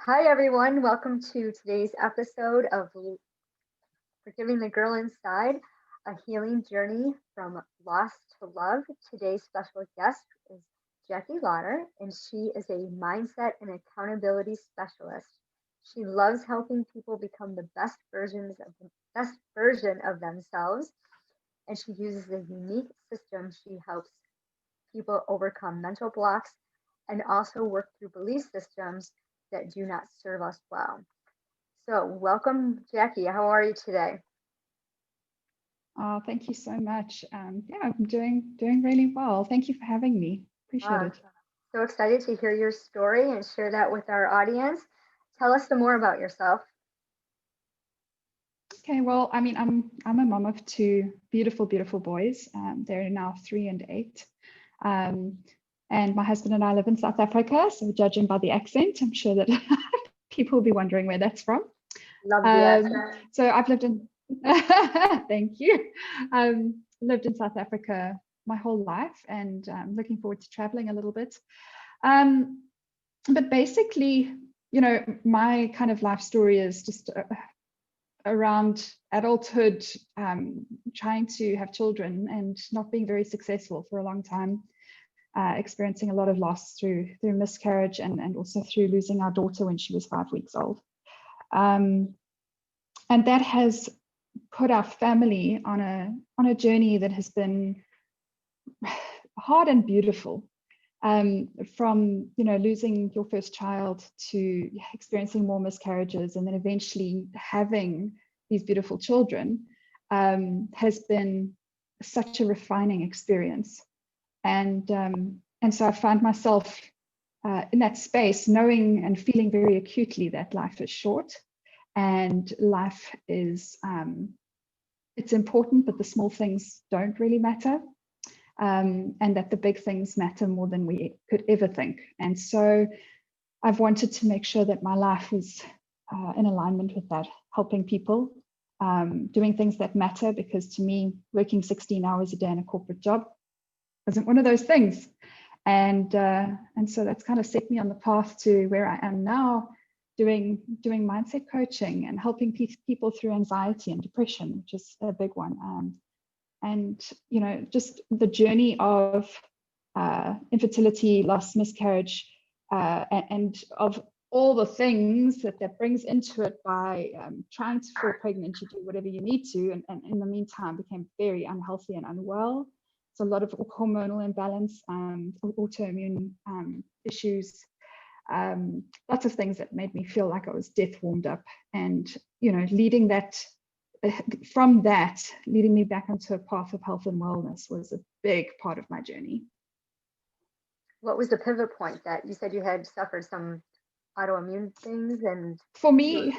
Hi, everyone. Welcome to today's episode of Forgiving the Girl Inside, a healing journey from loss to love. Today's special guest is Jacci Lauder, and she is a mindset and accountability specialist. She loves helping people become the best version of themselves, and she uses a unique system. She helps people overcome mental blocks and also work through belief systems that do not serve us well. So, welcome, Jacci. How are you today? Oh, thank you so much. Yeah, I'm doing really well. Thank you for having me. Appreciate Ah, it. so excited to hear your story and share that with our audience. Tell us some more about yourself. Okay, well, I mean, I'm a mom of two beautiful boys. They're now 3 and 8. Um, and my husband and I live in South Africa. So judging by the accent, I'm sure that people will be wondering where that's from. Love the accent. So I've lived in, thank you. Lived in South Africa my whole life, and looking forward to traveling a little bit. Um, but basically, my kind of life story is just around adulthood, trying to have children and not being very successful for a long time, experiencing a lot of loss through miscarriage and also through losing our daughter when she was 5 weeks old. Um, and that has put our family on a journey that has been hard and beautiful. From losing your first child to experiencing more miscarriages and then eventually having these beautiful children, has been such a refining experience. And so I find myself in that space, knowing and feeling very acutely that life is short and life is it's important, but the small things don't really matter. And that the big things matter more than we could ever think. And so I've wanted to make sure that my life is in alignment with that, helping people, doing things that matter, because to me, working 16 hours a day in a corporate job wasn't one of those things. And so that's kind of set me on the path to where I am now, doing mindset coaching and helping people through anxiety and depression, which is a big one. And just the journey of infertility, loss, miscarriage, and of all the things that brings into it by trying to fall pregnant. You do whatever you need to, and in the meantime became very unhealthy and unwell. It's a lot of hormonal imbalance, autoimmune issues, lots of things that made me feel like I was death warmed up, and leading that from that, leading me back onto a path of health and wellness was a big part of my journey. What was the pivot point that you said you had suffered some autoimmune things and For me,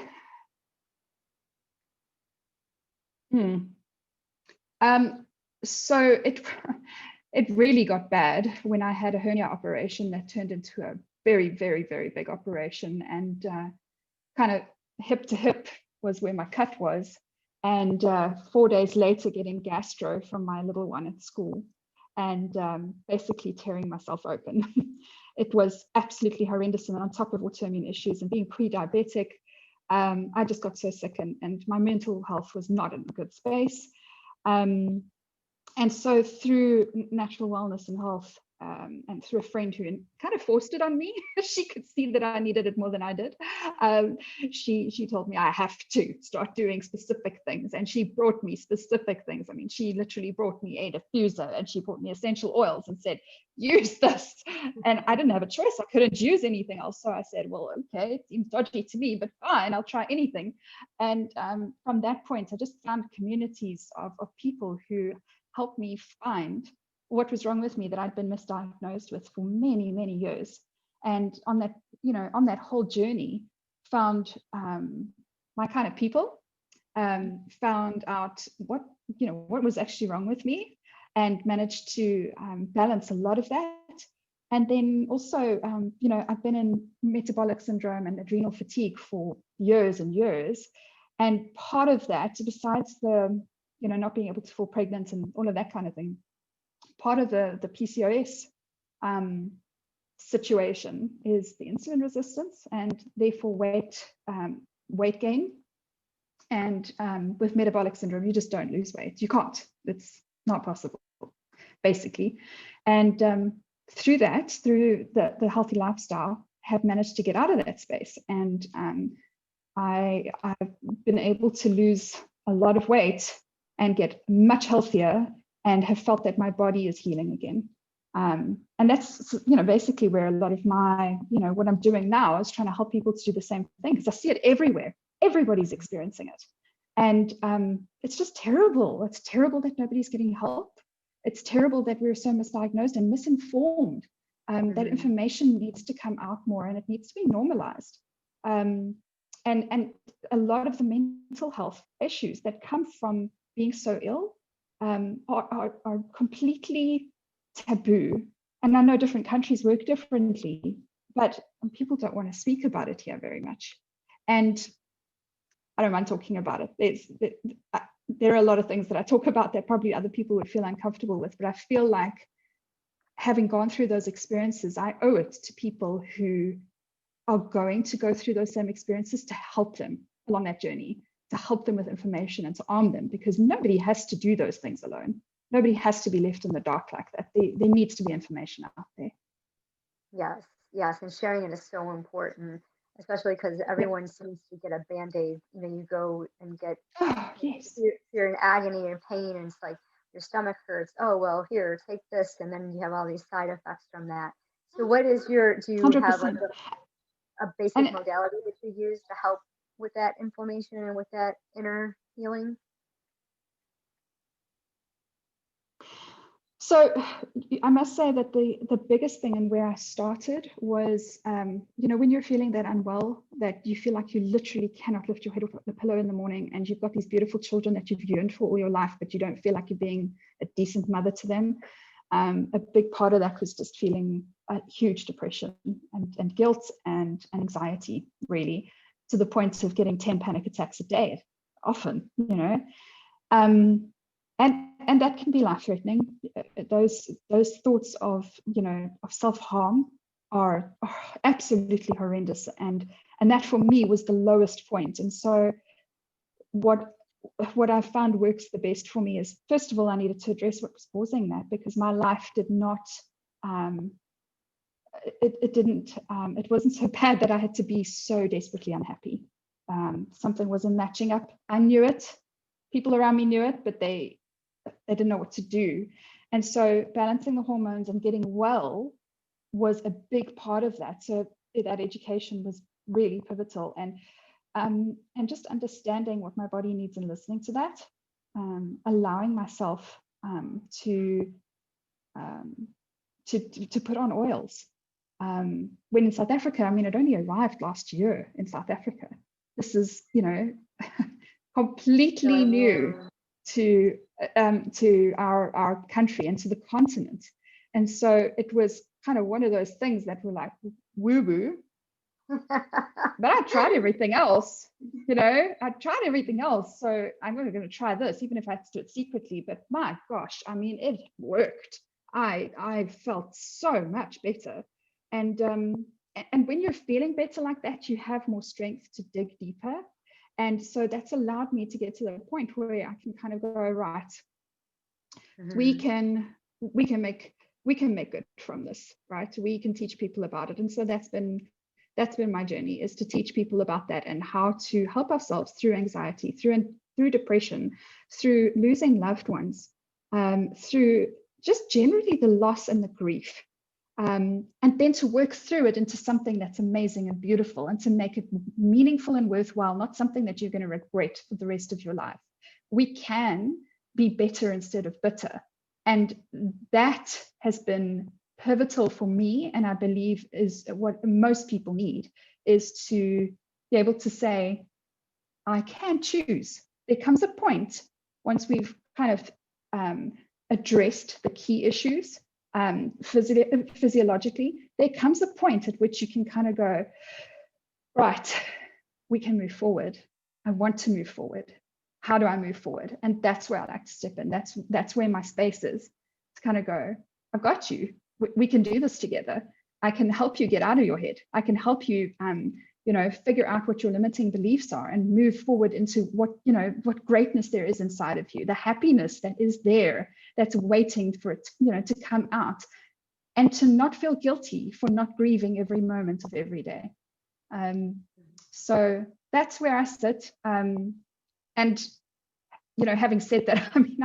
so it really got bad when I had a hernia operation that turned into a very, very, very big operation, and kind of hip to hip was where my cut was. And 4 days later, getting gastro from my little one at school, and basically tearing myself open. It was absolutely horrendous. And on top of autoimmune issues and being pre-diabetic, I just got so sick, and my mental health was not in a good space. And so through natural wellness and health, and through a friend who kind of forced it on me, she could see that I needed it more than I did. She told me I have to start doing specific things, and she brought me specific things. I mean, she literally brought me a diffuser, and she brought me essential oils and said, use this. And I didn't have a choice. I couldn't use anything else. So I said, well, okay, it seems dodgy to me, but fine, I'll try anything. And from that point, I just found communities of people who helped me find what was wrong with me that I'd been misdiagnosed with for many, many years. And on that whole journey, found my kind of people, found out what was actually wrong with me, and managed to balance a lot of that. And then also, I've been in metabolic syndrome and adrenal fatigue for years and years. And part of that, besides the not being able to fall pregnant and all of that kind of thing, part of the PCOS situation is the insulin resistance and therefore weight gain. And with metabolic syndrome, you just don't lose weight. You can't. It's not possible, basically. And through the healthy lifestyle, have managed to get out of that space. And I've been able to lose a lot of weight and get much healthier, and have felt that my body is healing again. And that's, basically where a lot of my, what I'm doing now is trying to help people to do the same thing, because I see it everywhere. Everybody's experiencing it. And it's just terrible. It's terrible that nobody's getting help. It's terrible that we're so misdiagnosed and misinformed. That information needs to come out more, and it needs to be normalized. And a lot of the mental health issues that come from being so ill are completely taboo. And I know different countries work differently, but people don't want to speak about it here very much. And I don't mind talking about it. There are a lot of things that I talk about that probably other people would feel uncomfortable with, but I feel like, having gone through those experiences, I owe it to people who are going to go through those same experiences to help them along that journey, to help them with information and to arm them, because nobody has to do those things alone. Nobody has to be left in the dark like that. There needs to be information out there. Yes, and sharing it is so important, especially because everyone seems to get a Band-Aid. You go and get, yes, you're in agony and pain, and it's like your stomach hurts. Oh, well, here, take this, and then you have all these side effects from that. So what is do you 100%. have like a basic modality that you use to help with that inflammation and with that inner healing? So I must say that the biggest thing, and where I started, was, when you're feeling that unwell, that you feel like you literally cannot lift your head off the pillow in the morning, and you've got these beautiful children that you've yearned for all your life, but you don't feel like you're being a decent mother to them. A big part of that was just feeling a huge depression and guilt and anxiety, really, to the point of getting 10 panic attacks a day, often, And that can be life-threatening. Those thoughts of self-harm are absolutely horrendous, and that for me was the lowest point. And so what I found works the best for me is, first of all, I needed to address what was causing that, because my life did not it wasn't so bad that I had to be so desperately unhappy. Something wasn't matching up. I knew it. People around me knew it, but they didn't know what to do. And so balancing the hormones and getting well was a big part of that. So that education was really pivotal, and just understanding what my body needs and listening to that, allowing myself to put on oils. When in South Africa, it only arrived last year in South Africa. This is, completely new to our country and to the continent. And so it was kind of one of those things that were like woo-woo. But I tried everything else, So I'm going to try this, even if I had to do it secretly. But my gosh, it worked. I felt so much better. And when you're feeling better like that, you have more strength to dig deeper. And so that's allowed me to get to the point where I can kind of go, right, we can make good from this, right? We can teach people about it. And so that's been my journey, is to teach people about that and how to help ourselves through anxiety, through depression, through losing loved ones, through just generally the loss and the grief. And then to work through it into something that's amazing and beautiful, and to make it meaningful and worthwhile, not something that you're going to regret for the rest of your life. We can be better instead of bitter. And that has been pivotal for me, and I believe is what most people need, is to be able to say, I can choose. There comes a point, once we've kind of addressed the key issues, physiologically, there comes a point at which you can kind of go, right, we can move forward. I want to move forward. How do I move forward? And that's where I like to step in. That's where my space is, to kind of go, I've got you. We can do this together. I can help you get out of your head. I can help you, figure out what your limiting beliefs are and move forward into what greatness there is inside of you, the happiness that is there, that's waiting for it, to come out, and to not feel guilty for not grieving every moment of every day. So that's where I sit. And having said that, I mean,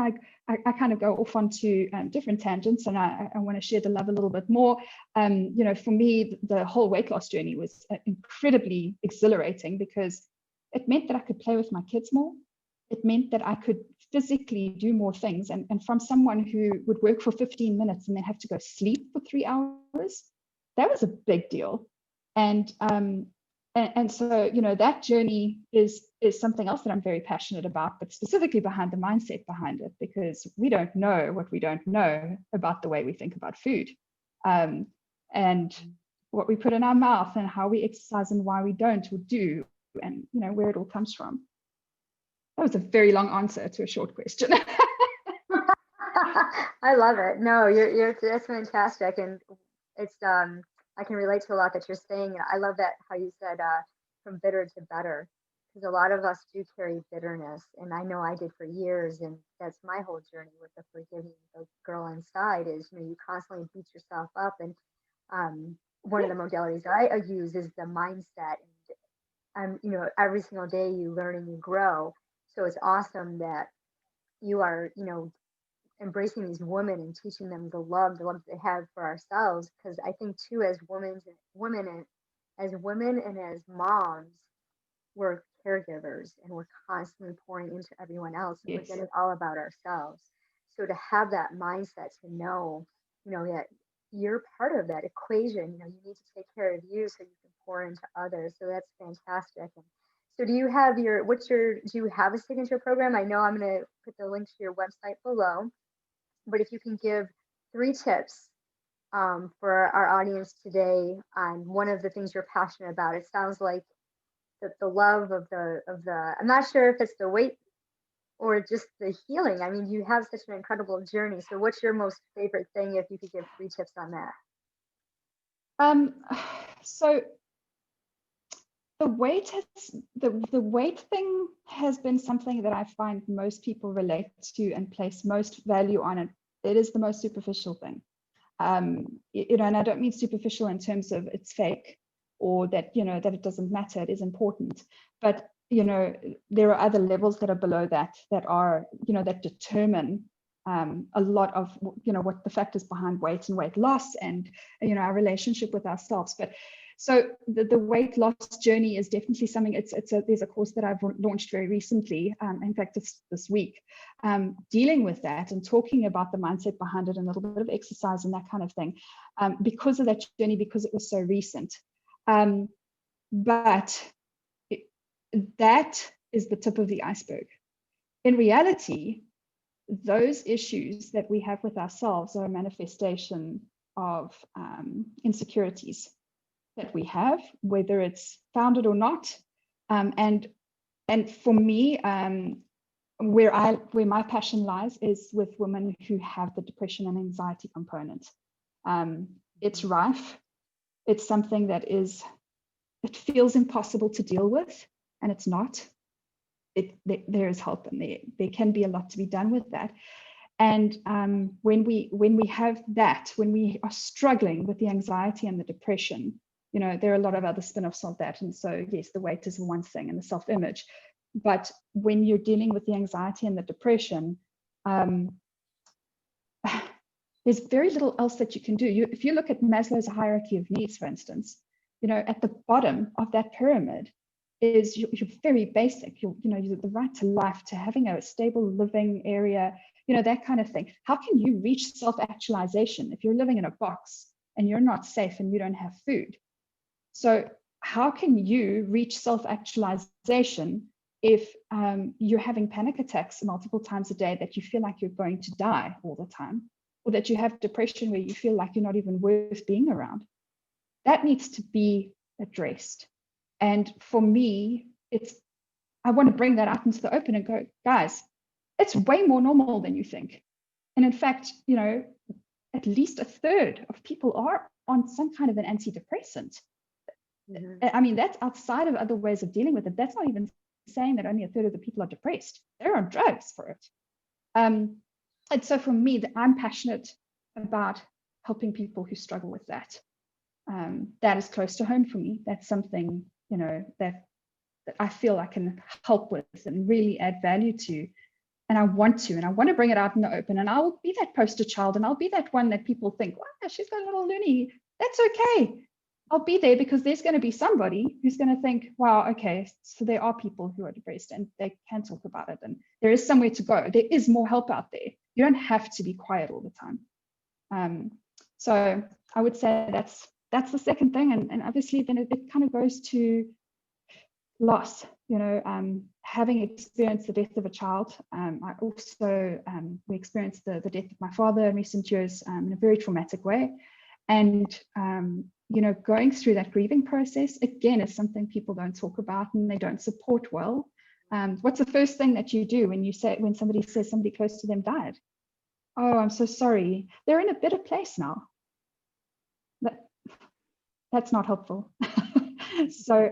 I kind of go off onto different tangents, and I want to share the love a little bit more. For me, the whole weight loss journey was incredibly exhilarating because it meant that I could play with my kids more. It meant that I could physically do more things. And from someone who would work for 15 minutes and then have to go sleep for 3 hours, that was a big deal. And so, that journey is something else that I'm very passionate about, but specifically behind the mindset behind it, because we don't know what we don't know about the way we think about food, and what we put in our mouth, and how we exercise, and why we don't or do, and where it all comes from. That was a very long answer to a short question. I love it. No, that's fantastic, and it's I can relate to a lot that you're saying. I love that how you said from bitter to better, because a lot of us do carry bitterness, and I know I did for years, and that's my whole journey with the forgiving the girl inside. Is you constantly beat yourself up, and one of the modalities I use is the mindset, and every single day you learn and you grow. So it's awesome that you are embracing these women and teaching them the love they have for ourselves. Because I think too, as women and as moms, we're caregivers, and we're constantly pouring into everyone else and Yes. forgetting all about ourselves. So to have that mindset, to know, that you're part of that equation, you need to take care of you so you can pour into others. So that's fantastic. And so do you have do you have a signature program? I know I'm going to put the link to your website below, but if you can give 3 tips for our audience today on one of the things you're passionate about. It sounds like the love of the I'm not sure if it's the weight or just the healing. I mean, you have such an incredible journey. So what's your most favorite thing, if you could give 3 tips on that? So the weight thing has been something that I find most people relate to and place most value on. It is the most superficial thing. And I don't mean superficial in terms of it's fake, or that that it doesn't matter. It is important, but there are other levels that are below that are that determine a lot of what the factors behind weight and weight loss, and our relationship with ourselves. But so the weight loss journey is definitely something. There's a course that I've launched very recently. In fact, it's this week, dealing with that and talking about the mindset behind it, and a little bit of exercise and that kind of thing, because of that journey, because it was so recent. But that is the tip of the iceberg. In reality, those issues that we have with ourselves are a manifestation of insecurities that we have, whether it's founded or not. And for me, where my passion lies is with women who have the depression and anxiety component. It's rife. It's something that it feels impossible to deal with, and it's not. There is help, and there can be a lot to be done with that. And when we have that, when we are struggling with the anxiety and the depression, there are a lot of other spin-offs of that. And so, yes, the weight is one thing, and the self-image. But when you're dealing with the anxiety and the depression, there's very little else that you can do. If you look at Maslow's hierarchy of needs, for instance, at the bottom of that pyramid is your very basic, the right to life, to having a stable living area, that kind of thing. How can you reach self-actualization if you're living in a box and you're not safe and you don't have food? So how can you reach self-actualization if you're having panic attacks multiple times a day, that you feel like you're going to die all the time, or that you have depression where you feel like you're not even worth being around? That needs to be addressed. And for me, I want to bring that out into the open and go, guys, it's way more normal than you think. And in fact, at least a third of people are on some kind of an antidepressant. Mm-hmm. I mean, that's outside of other ways of dealing with it. That's not even saying that only a third of the people are depressed. They're on drugs for it. And so for me, I'm passionate about helping people who struggle with that. That is close to home for me. That's something, that I feel I can help with and really add value to. And I want to bring it out in the open. And I will be that poster child, and I'll be that one that people think, wow, she's got a little loony. That's okay. I'll be there, because there's going to be somebody who's going to think, wow, okay, so there are people who are depressed and they can talk about it, and there is somewhere to go. There is more help out there. You don't have to be quiet all the time. So I would say that's the second thing. And obviously then it kind of goes to loss, having experienced the death of a child. I also, we experienced the death of my father in recent years in a very traumatic way. And, going through that grieving process, again, is something people don't talk about and they don't support well. What's the first thing that you do when somebody says somebody close to them died? Oh, I'm so sorry. They're in a better place now. That's not helpful. So,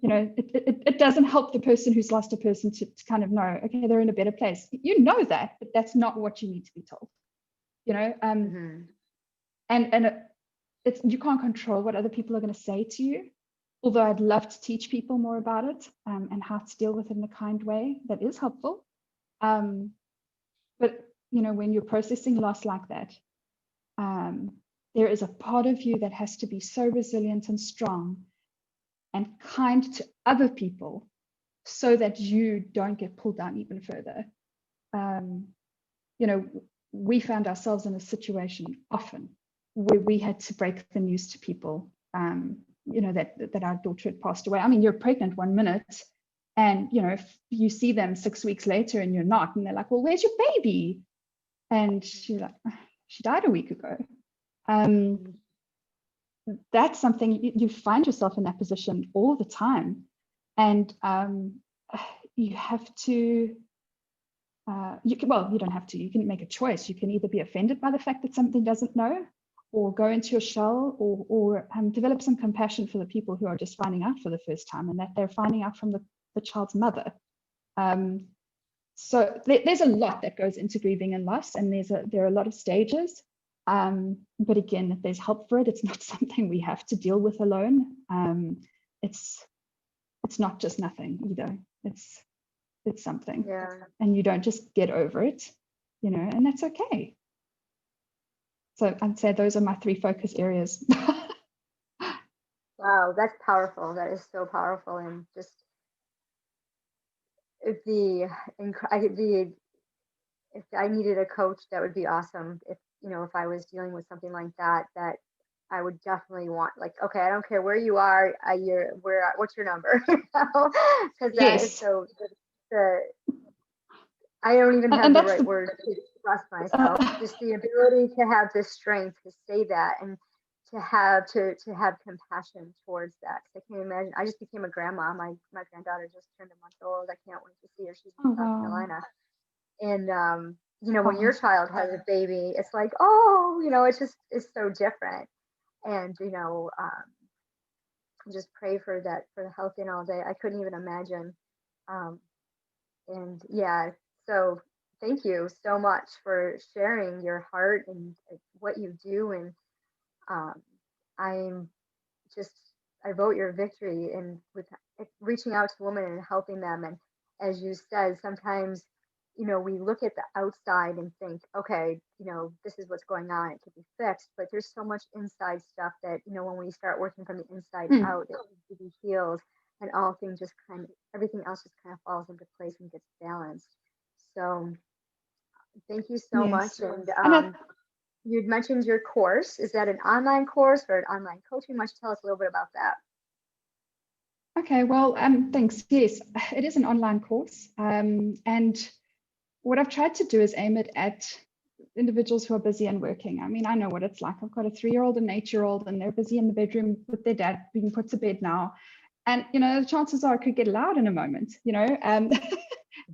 it doesn't help the person who's lost a person to kind of know, okay, they're in a better place. You know that, but that's not what you need to be told. Mm-hmm. And you can't control what other people are going to say to you. Although I'd love to teach people more about it and how to deal with it in a kind way that is helpful. But when you're processing loss like that, there is a part of you that has to be so resilient and strong and kind to other people so that you don't get pulled down even further. We found ourselves in a situation often where we had to break the news to people, that our daughter had passed away. I mean, you're pregnant 1 minute and, if you see them 6 weeks later and you're not, and they're like, well, where's your baby? And she's like, she died a week ago. That's something you find yourself in that position all the time. And you have to, you don't have to, you can make a choice. You can either be offended by the fact that something doesn't know, or go into your shell, or develop some compassion for the people who are just finding out for the first time, and that they're finding out from the child's mother. So there's a lot that goes into grieving and loss, and there are a lot of stages. But again, if there's help for it, it's not something we have to deal with alone. It's not just nothing either. It's something. Yeah. And you don't just get over it, and that's okay. So I'd say those are my 3 focus areas. Wow, that's powerful. That is so powerful. And just if I needed a coach, that would be awesome. If I was dealing with something like that I would definitely want, like, okay, I don't care where you are, what's your number? Because that is so. I don't even have the right word to express myself. Just the ability to have the strength to say that, and to have compassion towards that. I can't imagine. I just became a grandma. My granddaughter just turned a month old. I can't wait to see her. She's in South Carolina. And when your child has a baby, it's like, it's so different. And just pray for that, for the health all day. I couldn't even imagine. And yeah, so thank you so much for sharing your heart and what you do. And I vote your victory and with reaching out to women and helping them. And as you said, sometimes we look at the outside and think, okay, this is what's going on, it could be fixed, but there's so much inside stuff that, when we start working from the inside out, it needs to be healed, and everything else just kind of falls into place and gets balanced. So thank you so much. And you'd mentioned your course. Is that an online course or an online coaching? Why don't you tell us a little bit about that? Okay, well, thanks. Yes, it is an online course. And what I've tried to do is aim it at individuals who are busy and working. I mean, I know what it's like. I've got a 3-year-old and an 8-year-old, and they're busy in the bedroom with their dad being put to bed now. And, the chances are it could get loud in a moment, and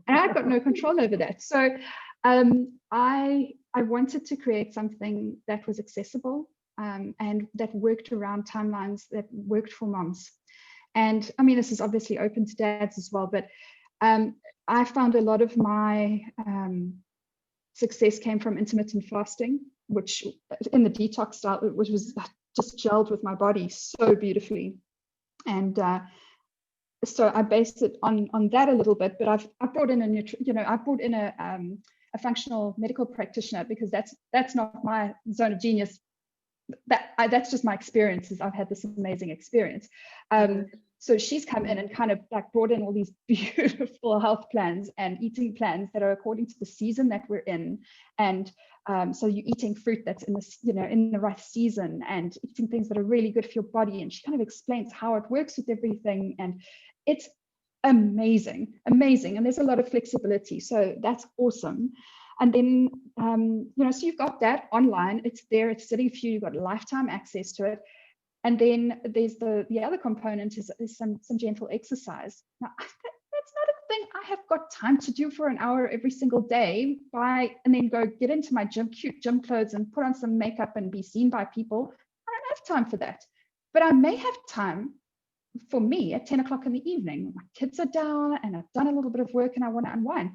I've got no control over that. So I wanted to create something that was accessible, and that worked around timelines that worked for moms. And I mean, this is obviously open to dads as well, but I found a lot of my success came from intermittent fasting, which in the detox style, which was just gelled with my body so beautifully. And so I based it on that a little bit, but I've brought in a functional medical practitioner, because that's not my zone of genius. That's just my experiences. I've had this amazing experience. So she's come in and kind of like brought in all these beautiful health plans and eating plans that are according to the season that we're in. And so you're eating fruit that's in the right season, and eating things that are really good for your body. And she kind of explains how it works with everything. And it's amazing. And there's a lot of flexibility. So that's awesome. And then, so you've got that online, it's there, it's sitting for you, you've got lifetime access to it. And then there's the other component is some gentle exercise. Now, that's not a thing I have got time to do for an hour every single day, and then go get into my cute gym clothes and put on some makeup and be seen by people. I don't have time for that. But I may have time for me at 10 o'clock in the evening when my kids are down and I've done a little bit of work and I want to unwind.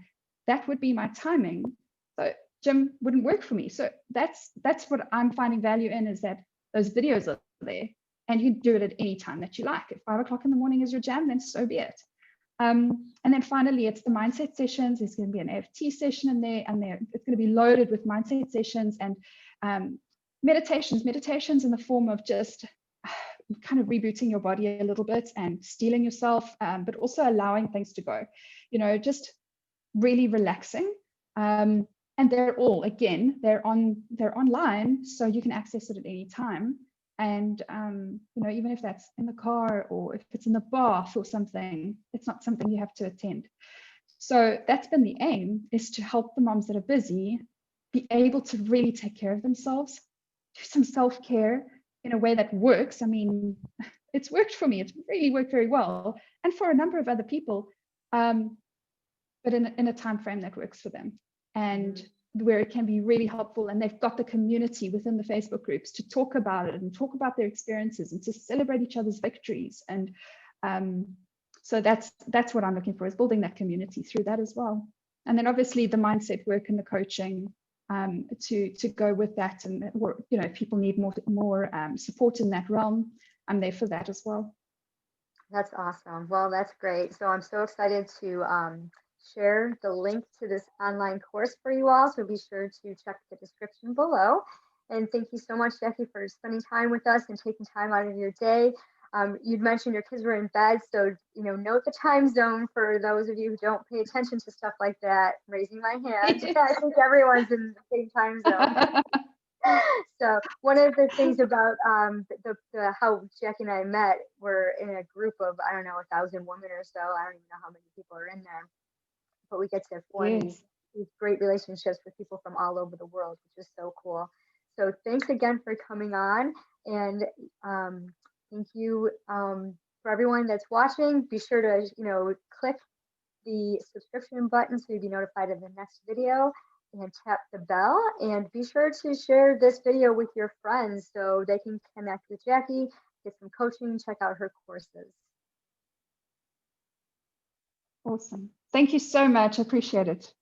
That would be my timing. So gym wouldn't work for me. So that's what I'm finding value in, is that those videos are there and you do it at any time that you like. If 5 o'clock in the morning is your jam, then so be it. And then finally, it's the mindset sessions. There's going to be an AFT session in there, and it's going to be loaded with mindset sessions and meditations in the form of just kind of rebooting your body a little bit and stealing yourself, but also allowing things to go, just really relaxing. And they're online, so you can access it at any time. And even if that's in the car or if it's in the bath or something, it's not something you have to attend. So that's been the aim, is to help the moms that are busy be able to really take care of themselves, do some self-care in a way that works. I mean, it's worked for me. It's really worked very well, and for a number of other people, but in a time frame that works for them, and where it can be really helpful. And they've got the community within the Facebook groups to talk about it and talk about their experiences and to celebrate each other's victories. And so that's what I'm looking for, is building that community through that as well. And then obviously the mindset work and the coaching to go with that. And if people need more support in that realm, I'm there for that as well. That's awesome. Well, that's great. So I'm so excited to share the link to this online course for you all. So be sure to check the description below. And thank you so much, Jacci, for spending time with us and taking time out of your day. You'd mentioned your kids were in bed, so note the time zone for those of you who don't pay attention to stuff like that. Raising my hand. I think everyone's in the same time zone. So one of the things about how Jacci and I met, we're in a group of, I don't know, 1,000 women or so. I don't even know how many people are in there, but we get to form these great relationships with people from all over the world, which is so cool. So thanks again for coming on, and thank you for everyone that's watching. Be sure to click the subscription button so you'll be notified of the next video, and tap the bell, and be sure to share this video with your friends so they can connect with Jacci, get some coaching, check out her courses. Awesome. Thank you so much. I appreciate it.